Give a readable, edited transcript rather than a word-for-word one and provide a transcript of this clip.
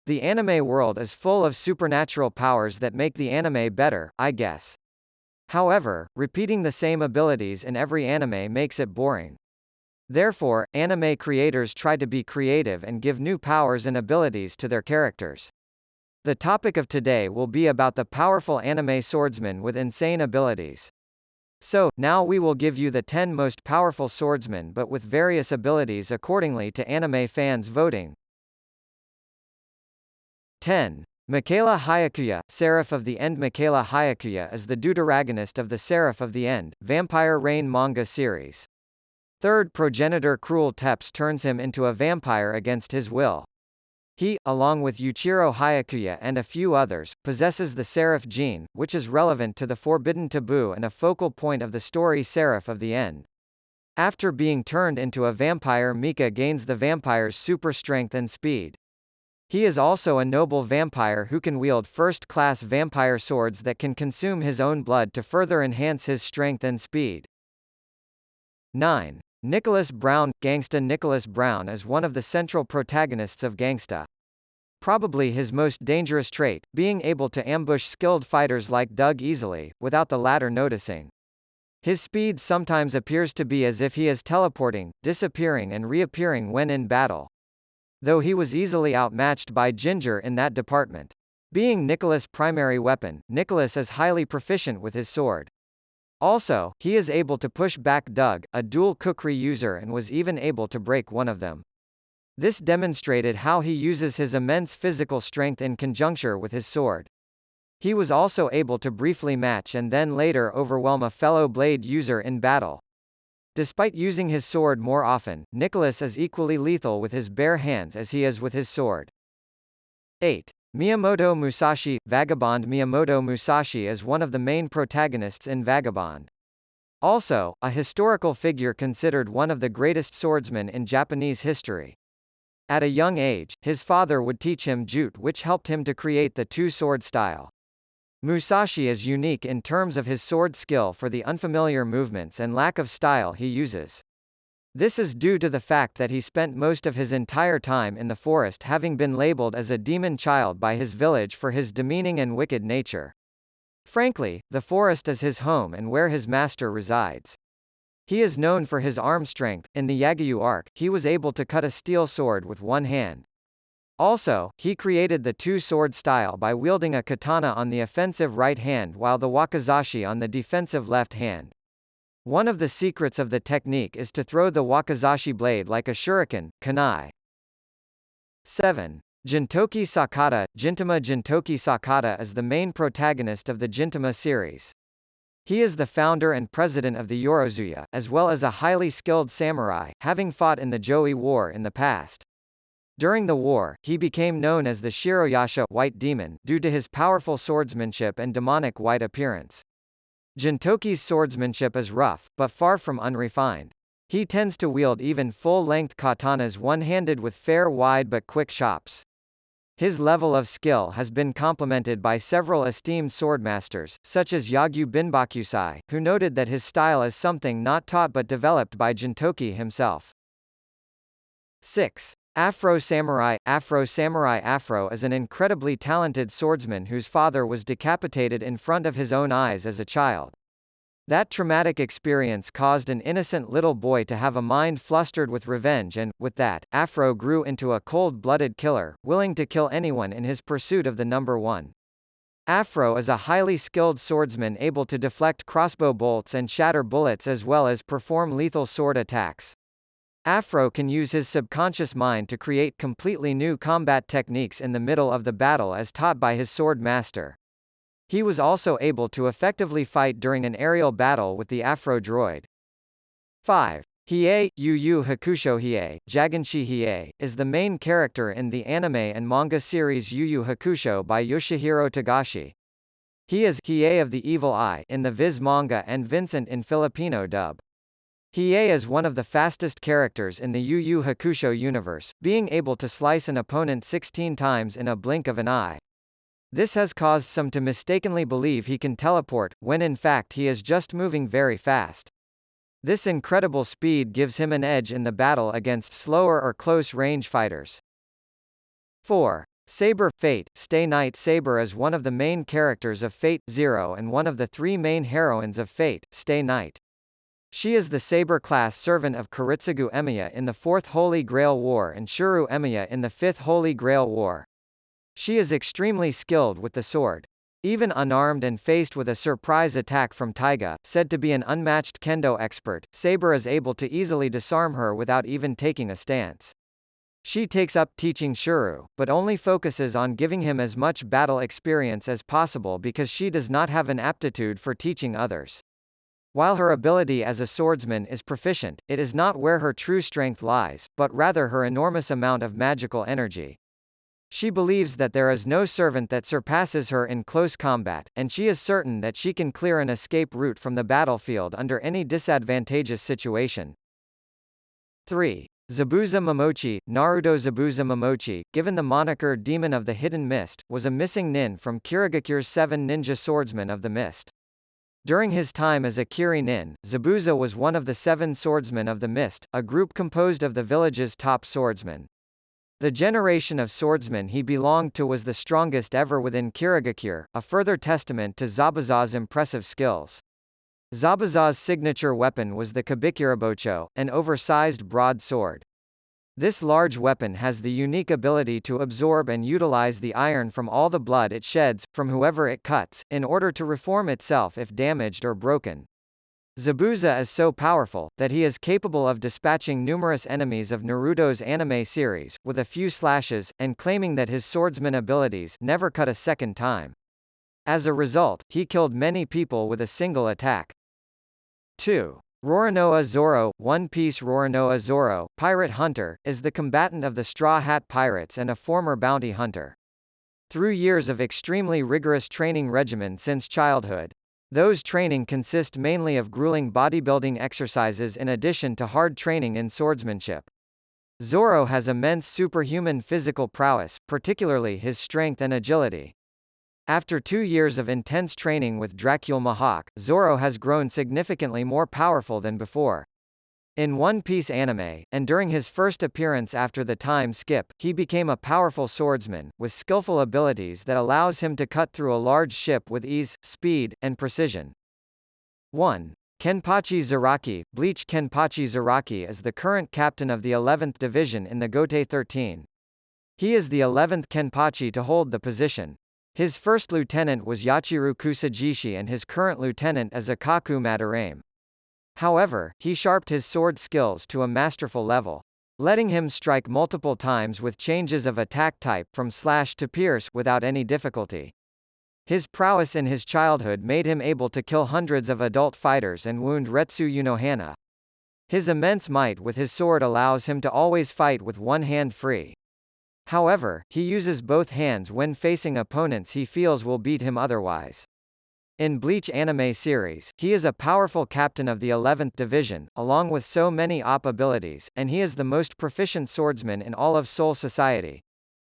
The anime world is full of supernatural powers that make the anime better, I guess. However, repeating the same abilities in every anime makes it boring. Therefore, anime creators try to be creative and give new powers and abilities to their characters. The topic of today will be about the powerful anime swordsman with insane abilities. So, now we will give you the 10 most powerful swordsmen but with various abilities accordingly to anime fans voting. 10. Mikaela Hyakuya, Seraph of the End. Mikaela Hyakuya is the deuteragonist of the Seraph of the End, Vampire Reign manga series. Third progenitor Cruel Teps turns him into a vampire against his will. He, along with Yuichiro Hyakuya and a few others, possesses the Seraph gene, which is relevant to the forbidden taboo and a focal point of the story Seraph of the End. After being turned into a vampire, Mika gains the vampire's super strength and speed. He is also a noble vampire who can wield first-class vampire swords that can consume his own blood to further enhance his strength and speed. 9. Nicolas Brown. GANGSTA. Nicolas Brown is one of the central protagonists of GANGSTA. Probably his most dangerous trait, being able to ambush skilled fighters like Doug easily, without the latter noticing. His speed sometimes appears to be as if he is teleporting, disappearing and reappearing when in battle. Though he was easily outmatched by Ginger in that department. Being Nicolas' primary weapon, Nicolas is highly proficient with his sword. Also, he is able to push back Doug, a dual kukri user, and was even able to break one of them. This demonstrated how he uses his immense physical strength in conjuncture with his sword. He was also able to briefly match and then later overwhelm a fellow blade user in battle. Despite using his sword more often, Nicolas is equally lethal with his bare hands as he is with his sword. 8. Miyamoto Musashi. Vagabond. Miyamoto Musashi is one of the main protagonists in Vagabond. Also, a historical figure considered one of the greatest swordsmen in Japanese history. At a young age, his father would teach him jute, which helped him to create the two-sword style. Musashi is unique in terms of his sword skill for the unfamiliar movements and lack of style he uses. This is due to the fact that he spent most of his entire time in the forest, having been labeled as a demon child by his village for his demeaning and wicked nature. Frankly, the forest is his home and where his master resides. He is known for his arm strength. In the Yagyu arc, he was able to cut a steel sword with one hand. Also, he created the two-sword style by wielding a katana on the offensive right hand while the wakizashi on the defensive left hand. One of the secrets of the technique is to throw the wakizashi blade like a shuriken, kunai. 7. Gintoki Sakata. Gintama. Gintoki Sakata is the main protagonist of the Gintama series. He is the founder and president of the Yorozuya, as well as a highly skilled samurai, having fought in the Joi War in the past. During the war, he became known as the Shiroyasha White Demon due to his powerful swordsmanship and demonic white appearance. Gintoki's swordsmanship is rough, but far from unrefined. He tends to wield even full-length katanas one-handed with fair wide but quick chops. His level of skill has been complemented by several esteemed swordmasters, such as Yagyu Binbakusai, who noted that his style is something not taught but developed by Gintoki himself. 6. Afro Samurai. Afro Samurai. Afro is an incredibly talented swordsman whose father was decapitated in front of his own eyes as a child. That traumatic experience caused an innocent little boy to have a mind flustered with revenge and, with that, Afro grew into a cold-blooded killer, willing to kill anyone in his pursuit of the number one. Afro is a highly skilled swordsman able to deflect crossbow bolts and shatter bullets as well as perform lethal sword attacks. Afro can use his subconscious mind to create completely new combat techniques in the middle of the battle as taught by his sword master. He was also able to effectively fight during an aerial battle with the Afro droid. 5. Hiei. Yu Yu Hakusho. Hiei, Jaganshi Hiei, is the main character in the anime and manga series Yu Yu Hakusho by Yoshihiro Togashi. He is Hiei of the Evil Eye in the Viz manga and Vincent in Filipino dub. Hiei is one of the fastest characters in the Yu Yu Hakusho universe, being able to slice an opponent 16 times in a blink of an eye. This has caused some to mistakenly believe he can teleport, when in fact he is just moving very fast. This incredible speed gives him an edge in the battle against slower or close-range fighters. 4. Saber, Fate, Stay Night. Saber is one of the main characters of Fate, Zero, and one of the three main heroines of Fate, Stay Night. She is the Saber-class servant of Kiritsugu Emiya in the Fourth Holy Grail War and Shuru Emiya in the Fifth Holy Grail War. She is extremely skilled with the sword. Even unarmed and faced with a surprise attack from Taiga, said to be an unmatched kendo expert, Saber is able to easily disarm her without even taking a stance. She takes up teaching Shuru, but only focuses on giving him as much battle experience as possible because she does not have an aptitude for teaching others. While her ability as a swordsman is proficient, it is not where her true strength lies, but rather her enormous amount of magical energy. She believes that there is no servant that surpasses her in close combat, and she is certain that she can clear an escape route from the battlefield under any disadvantageous situation. 3. Zabuza Momochi. Naruto Zabuza Momochi, given the moniker Demon of the Hidden Mist, was a missing nin from Kirigakure's 7 ninja swordsmen of the mist. During his time as a Kiri nin, Zabuza was one of the 7 swordsmen of the mist, a group composed of the village's top swordsmen. The generation of swordsmen he belonged to was the strongest ever within Kirigakure, a further testament to Zabuza's impressive skills. Zabuza's signature weapon was the Kabikirabocho, an oversized broadsword. This large weapon has the unique ability to absorb and utilize the iron from all the blood it sheds, from whoever it cuts, in order to reform itself if damaged or broken. Zabuza is so powerful, that he is capable of dispatching numerous enemies of Naruto's anime series, with a few slashes, and claiming that his swordsman abilities never cut a second time. As a result, he killed many people with a single attack. 2. Roronoa Zoro. One Piece. Roronoa Zoro, pirate hunter, is the combatant of the Straw Hat Pirates and a former bounty hunter. Through years of extremely rigorous training regimen since childhood. Those training consist mainly of grueling bodybuilding exercises in addition to hard training in swordsmanship. Zoro has immense superhuman physical prowess, particularly his strength and agility. After 2 years of intense training with Dracula Mahawk, Zoro has grown significantly more powerful than before. In One Piece anime, and during his first appearance after the time skip, he became a powerful swordsman, with skillful abilities that allows him to cut through a large ship with ease, speed, and precision. 1. Kenpachi Zaraki. Bleach. Kenpachi Zaraki is the current captain of the 11th Division in the Gote 13. He is the 11th Kenpachi to hold the position. His first lieutenant was Yachiru Kusajishi and his current lieutenant is Akaku Madarame. However, he sharpened his sword skills to a masterful level, letting him strike multiple times with changes of attack type from slash to pierce without any difficulty. His prowess in his childhood made him able to kill hundreds of adult fighters and wound Retsu Unohana. His immense might with his sword allows him to always fight with one hand free. However, he uses both hands when facing opponents he feels will beat him otherwise. In Bleach anime series, he is a powerful captain of the 11th Division, along with so many op abilities, and he is the most proficient swordsman in all of Soul Society.